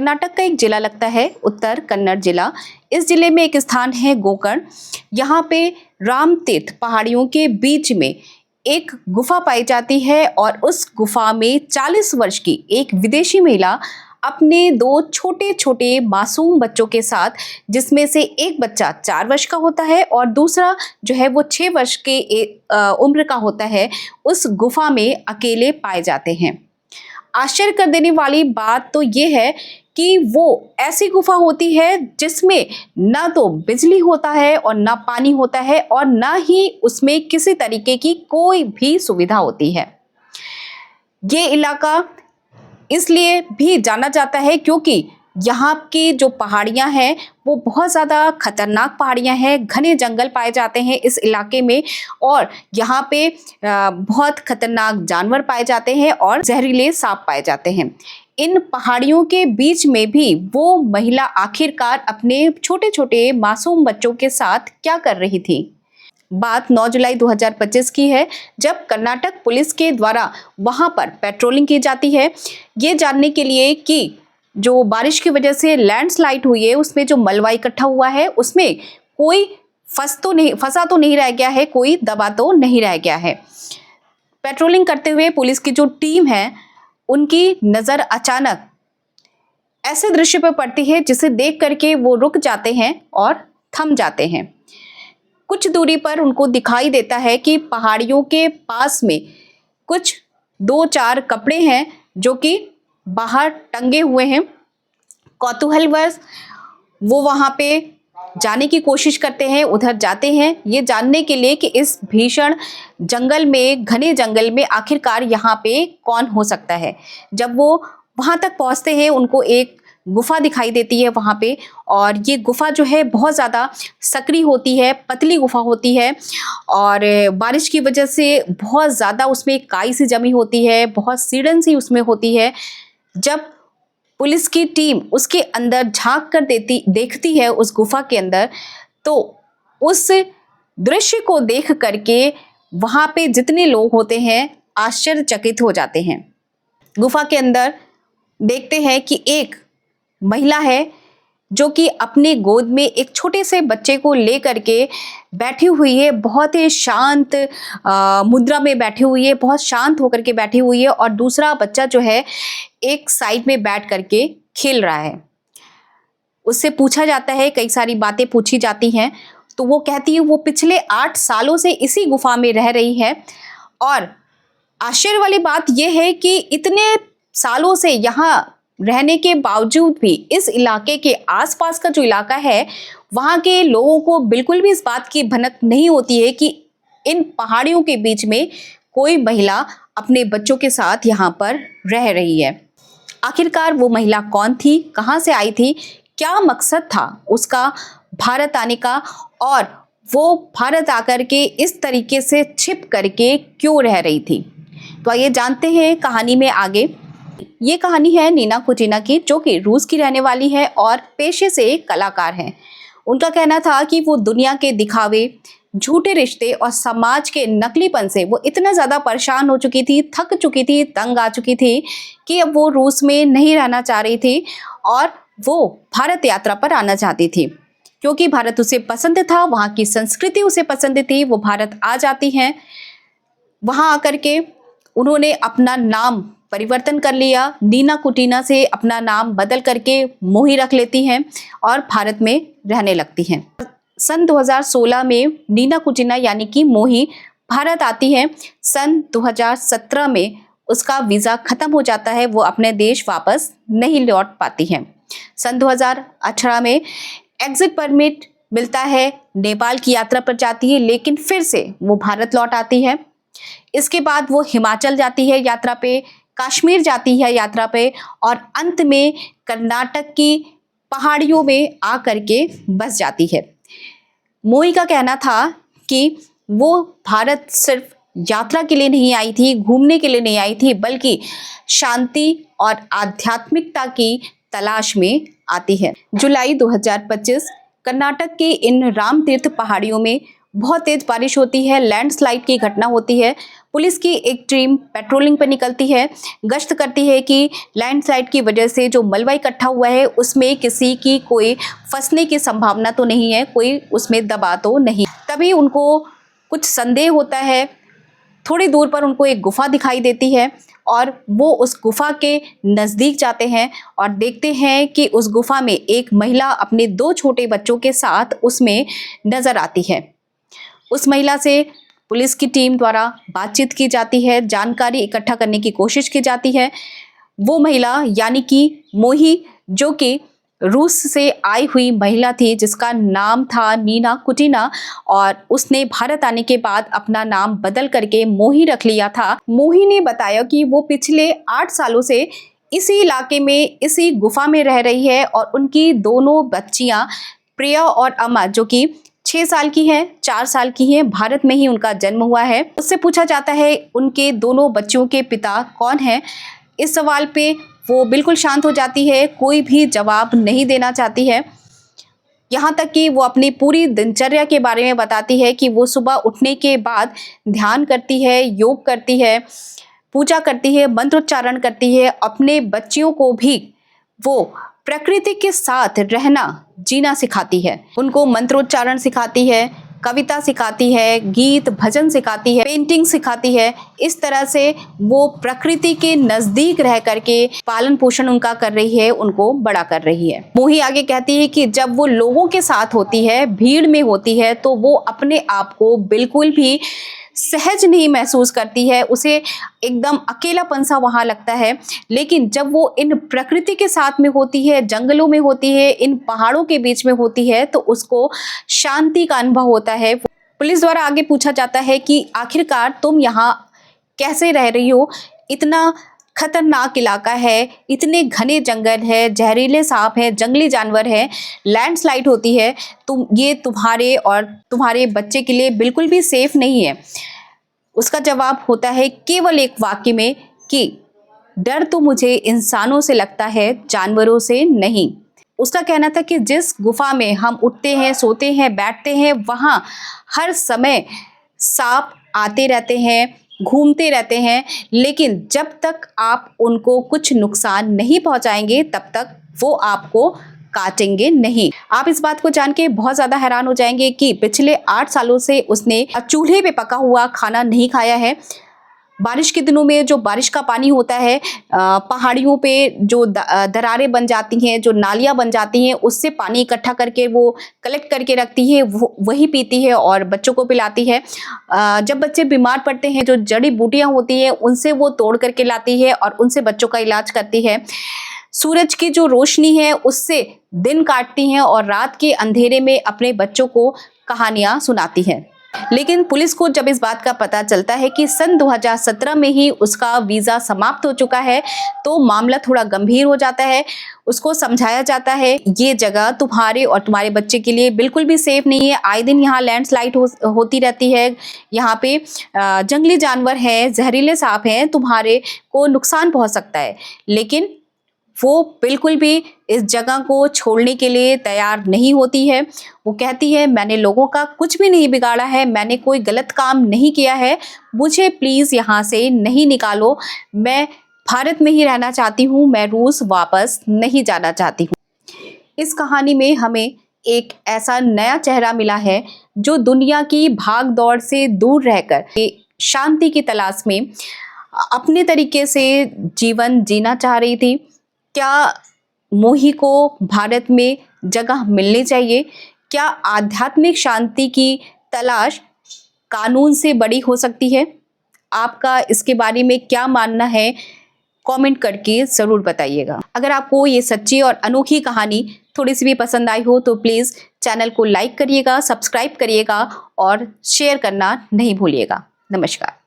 कर्नाटक का एक जिला लगता है उत्तर कन्नड़ जिला। इस जिले में एक स्थान है गोकर्ण। यहाँ पे रामतीर्थ पहाड़ियों के बीच में एक गुफा पाई जाती है और उस गुफा में 40 वर्ष की एक विदेशी महिला अपने दो छोटे छोटे मासूम बच्चों के साथ, जिसमें से एक बच्चा 4 वर्ष का होता है और दूसरा जो है वो 6 वर्ष के उम्र का होता है, उस गुफा में अकेले पाए जाते हैं। आश्चर्य कर देने वाली बात तो ये है कि वो ऐसी गुफा होती है जिसमें ना तो बिजली होता है और ना पानी होता है और ना ही उसमें किसी तरीके की कोई भी सुविधा होती है। ये इलाका इसलिए भी जाना जाता है क्योंकि यहाँ की जो पहाड़ियाँ हैं वो बहुत ज़्यादा खतरनाक पहाड़ियाँ हैं। घने जंगल पाए जाते हैं इस इलाके में और यहाँ पे बहुत खतरनाक जानवर पाए जाते हैं और जहरीले सांप पाए जाते हैं। इन पहाड़ियों के बीच में भी वो महिला आखिरकार अपने छोटे छोटे मासूम बच्चों के साथ क्या कर रही थी। बात 9 जुलाई 2025 की है, जब कर्नाटक पुलिस के द्वारा वहां पर पेट्रोलिंग की जाती है, ये जानने के लिए कि जो बारिश की वजह से लैंडस्लाइड हुई है उसमें जो मलबा इकट्ठा हुआ है उसमें कोई फंसा तो नहीं रह गया है, कोई दबा तो नहीं रह गया है। पेट्रोलिंग करते हुए पुलिस की जो टीम है उनकी नज़र अचानक ऐसे दृश्य पर पड़ती है जिसे देख करके वो रुक जाते हैं और थम जाते हैं। कुछ दूरी पर उनको दिखाई देता है कि पहाड़ियों के पास में कुछ 2-4 कपड़े हैं जो कि बाहर टंगे हुए हैं। कौतूहलवश वो वहाँ पे जाने की कोशिश करते हैं, उधर जाते हैं ये जानने के लिए कि इस भीषण जंगल में, घने जंगल में आखिरकार यहाँ पे कौन हो सकता है। जब वो वहाँ तक पहुँचते हैं उनको एक गुफा दिखाई देती है वहाँ पे, और ये गुफा जो है बहुत ज़्यादा सकरी होती है, पतली गुफा होती है और बारिश की वजह से बहुत ज़्यादा उसमें काई सी जमी होती है, बहुत सीढ़न सी उसमें होती है। जब पुलिस की टीम उसके अंदर झांक कर देखती है उस गुफा के अंदर, तो उस दृश्य को देख करके वहाँ पे जितने लोग होते हैं आश्चर्यचकित हो जाते हैं। गुफा के अंदर देखते हैं कि एक महिला है जो कि अपने गोद में एक छोटे से बच्चे को लेकर के बैठी हुई है, बहुत ही शांत मुद्रा में बैठी हुई है, बहुत शांत होकर के बैठी हुई है और दूसरा बच्चा जो है एक साइड में बैठ करके खेल रहा है। उससे पूछा जाता है, कई सारी बातें पूछी जाती हैं, तो वो कहती है वो पिछले 8 सालों से इसी गुफा में रह रही है। और आश्चर्य वाली बात यह है कि इतने सालों से यहाँ रहने के बावजूद भी इस इलाके के आसपास का जो इलाका है वहाँ के लोगों को बिल्कुल भी इस बात की भनक नहीं होती है कि इन पहाड़ियों के बीच में कोई महिला अपने बच्चों के साथ यहाँ पर रह रही है। आखिरकार वो महिला कौन थी, कहाँ से आई थी, क्या मकसद था उसका भारत आने का, और वो भारत आकर के इस तरीके से छिप करके क्यों रह रही थी। तो आइए जानते हैं कहानी में आगे। ये कहानी है नीना कुटीना की, जो कि रूस की रहने वाली है और पेशे से कलाकार हैं। उनका कहना था कि वो दुनिया के दिखावे, झूठे रिश्ते और समाज के नकलीपन से वो इतना ज़्यादा परेशान हो चुकी थी, थक चुकी थी, तंग आ चुकी थी कि अब वो रूस में नहीं रहना चाह रही थी और वो भारत यात्रा पर आना चाहती थी। क्योंकि भारत उसे पसंद था, वहाँ की संस्कृति उसे पसंद थी, वो भारत आ जाती हैं। वहाँ आकर के उन्होंने अपना नाम परिवर्तन कर लिया, नीना कुटीना से अपना नाम बदल करके मोही रख लेती हैं और भारत में रहने लगती हैं। सन 2016 में नीना कुटीना यानी कि मोही भारत आती है। सन 2017 में उसका वीज़ा ख़त्म हो जाता है, वो अपने देश वापस नहीं लौट पाती हैं। सन 2018 में एग्जिट परमिट मिलता है, नेपाल की यात्रा पर जाती है, लेकिन फिर से वो भारत लौट आती है। इसके बाद वो हिमाचल जाती है यात्रा पे, कश्मीर जाती है यात्रा पे और अंत में कर्नाटक की पहाड़ियों में आ करके बस जाती है। मोही का कहना था कि वो भारत सिर्फ यात्रा के लिए नहीं आई थी, घूमने के लिए नहीं आई थी, बल्कि शांति और आध्यात्मिकता की तलाश में आती है। जुलाई 2025 कर्नाटक के इन रामतीर्थ पहाड़ियों में बहुत तेज बारिश होती है, लैंडस्लाइड की घटना होती है। पुलिस की एक टीम पेट्रोलिंग पर निकलती है, गश्त करती है कि लैंडस्लाइड की वजह से जो मलबा इकट्ठा हुआ है उसमें किसी की कोई फंसने की संभावना तो नहीं है, कोई उसमें दबा तो नहीं। तभी उनको कुछ संदेह होता है। थोड़ी दूर पर उनको एक गुफा दिखाई देती है और वो उस गुफा के नज़दीक जाते हैं और देखते हैं कि उस गुफा में एक महिला अपने 2 छोटे बच्चों के साथ उसमें नज़र आती है। उस महिला से पुलिस की टीम द्वारा बातचीत की जाती है, जानकारी इकट्ठा करने की कोशिश की जाती है। वो महिला यानी कि मोही, जो कि रूस से आई हुई महिला थी, जिसका नाम था नीना कुटिना, और उसने भारत आने के बाद अपना नाम बदल करके मोही रख लिया था। मोही ने बताया कि वो पिछले 8 सालों से इसी इलाके में, इसी गुफा में रह रही है और उनकी दोनों बच्चियां प्रिया और अमा, जो कि 6 साल की है, 4 साल की है, भारत में ही उनका जन्म हुआ है। उससे पूछा जाता है उनके दोनों बच्चियों के पिता कौन है। इस सवाल पे वो बिल्कुल शांत हो जाती है, कोई भी जवाब नहीं देना चाहती है। यहाँ तक कि वो अपनी पूरी दिनचर्या के बारे में बताती है कि वो सुबह उठने के बाद ध्यान करती है, योग करती है, पूजा करती है, मंत्रोच्चारण करती है। अपने बच्चियों को भी वो प्रकृति के साथ रहना, जीना सिखाती है। उनको मंत्रोच्चारण सिखाती है, कविता सिखाती है, गीत भजन सिखाती है, पेंटिंग सिखाती है। इस तरह से वो प्रकृति के नजदीक रह करके पालन पोषण उनका कर रही है, उनको बड़ा कर रही है। मोही आगे कहती है कि जब वो लोगों के साथ होती है, भीड़ में होती है, तो वो अपने आप को बिल्कुल भी सहज नहीं महसूस करती है, उसे एकदम अकेलापन सा वहाँ लगता है। लेकिन जब वो इन प्रकृति के साथ में होती है, जंगलों में होती है, इन पहाड़ों के बीच में होती है, तो उसको शांति का अनुभव होता है। पुलिस द्वारा आगे पूछा जाता है कि आखिरकार तुम यहाँ कैसे रह रही हो? इतना खतरनाक इलाका है, इतने घने जंगल है, जहरीले सांप हैं, जंगली जानवर हैं, लैंडस्लाइड होती है, ये तुम्हारे और तुम्हारे बच्चे के लिए बिल्कुल भी सेफ नहीं है। उसका जवाब होता है केवल एक वाक्य में कि डर तो मुझे इंसानों से लगता है, जानवरों से नहीं। उसका कहना था कि जिस गुफा में हम उठते हैं, सोते हैं, बैठते हैं, वहाँ हर समय सांप आते रहते हैं, घूमते रहते हैं, लेकिन जब तक आप उनको कुछ नुकसान नहीं पहुंचाएंगे तब तक वो आपको काटेंगे नहीं। आप इस बात को जान के बहुत ज़्यादा हैरान हो जाएंगे कि पिछले 8 सालों से उसने चूल्हे पे पका हुआ खाना नहीं खाया है। बारिश के दिनों में जो बारिश का पानी होता है, पहाड़ियों पे जो दरारें बन जाती हैं, जो नालियाँ बन जाती हैं, उससे पानी इकट्ठा करके वो कलेक्ट करके रखती है, वही पीती है और बच्चों को पिलाती है। जब बच्चे बीमार पड़ते हैं, जो जड़ी बूटियाँ होती हैं उनसे वो तोड़ करके लाती है और उनसे बच्चों का इलाज करती है। सूरज की जो रोशनी है उससे दिन काटती हैं और रात के अंधेरे में अपने बच्चों को कहानियाँ सुनाती है। लेकिन पुलिस को जब इस बात का पता चलता है कि सन 2017 में ही उसका वीज़ा समाप्त हो चुका है, तो मामला थोड़ा गंभीर हो जाता है। उसको समझाया जाता है ये जगह तुम्हारे और तुम्हारे बच्चे के लिए बिल्कुल भी सेफ नहीं है। आए दिन यहाँ लैंडस्लाइड होती रहती है, यहाँ पे जंगली जानवर हैं, जहरीले सांप हैं, तुम्हारे को नुकसान पहुँच सकता है। लेकिन वो बिल्कुल भी इस जगह को छोड़ने के लिए तैयार नहीं होती है। वो कहती है मैंने लोगों का कुछ भी नहीं बिगाड़ा है, मैंने कोई गलत काम नहीं किया है, मुझे प्लीज़ यहाँ से नहीं निकालो, मैं भारत में ही रहना चाहती हूँ, मैं रूस वापस नहीं जाना चाहती हूँ। इस कहानी में हमें एक ऐसा नया चेहरा मिला है जो दुनिया की भाग दौड़ से दूर रहकर शांति की तलाश में अपने तरीके से जीवन जीना चाह रही थी। क्या मोही को भारत में जगह मिलनी चाहिए? क्या आध्यात्मिक शांति की तलाश कानून से बड़ी हो सकती है? आपका इसके बारे में क्या मानना है? कमेंट करके ज़रूर बताइएगा। अगर आपको ये सच्ची और अनोखी कहानी थोड़ी सी भी पसंद आई हो तो प्लीज़ चैनल को लाइक करिएगा, सब्सक्राइब करिएगा और शेयर करना नहीं भूलिएगा। नमस्कार।